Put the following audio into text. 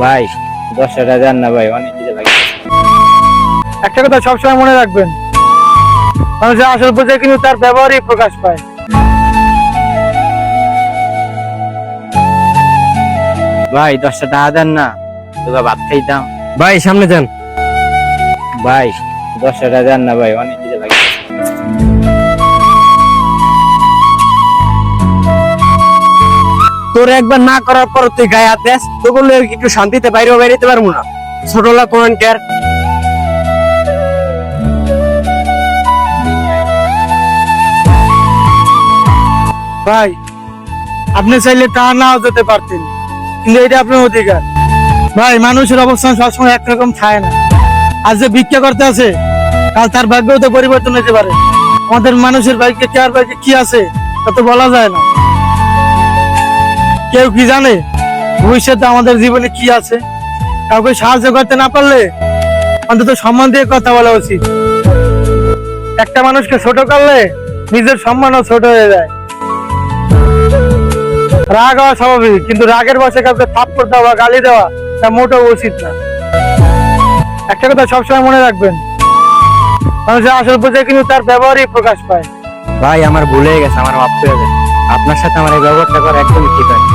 ভাই 10 টাকা দেন না ভাই, অনেক কিছু লাগে। একটা কথা সবসময় মনে রাখবেন, মানুষের আসল বোঝে কিন্তু তার ব্যবহারই প্রকাশ পায়। ভাই 10 টাকা দেন না, তোকে ভাত খাইতাম। ভাই সামনে যান। ভাই 10 টাকা দেন না ভাই, অনেক কিছু লাগে। তোর একবার না করার পর তুই গায়ে হাত দেস, তো বললে একটু শান্তিতে বাইরেও বেরোতে পারবো না। ছোটলা কোয়ান্টার। ভাই আপনি চাইলে তা নাও যেতে পারতেন, কিন্তু এটা আপনার অধিকার। ভাই মানুষের অবস্থান সবসময় একরকম থাকে না। আজ যে ভিক্ষা করতে আছে, কাল তার ভাগ্যও তো পরিবর্তন হতে পারে। আমাদের মানুষের ভাগ্যে কার ভাগ্যে কি আছে তা তো বলা যায় না। কেউ কি জানে ভবিষ্যতে আমাদের জীবনে কি আছে? কাউকে সাহায্য করতে না পারলে অন্তত সম্মান দিয়ে কথা বলা উচিত। একটা মানুষকে ছোট করলে নিজের সম্মানও ছোট হয়ে যায়। রাগ হওয়া স্বাভাবিক, কিন্তু রাগের বসে কাউকে থাপ্পড় দেওয়া বা গালি দেওয়া তা মোটেও উচিত না। একটা কথা সবসময় মনে রাখবেন, মানুষের আসল বোঝে কিন্তু তার ব্যবহারই প্রকাশ পায়। ভাই আমার ভুলে গেছে, আমার মাফ করে দেন। আপনার সাথে আমার এই ব্যবহারটা করা একদমই ঠিক আছে।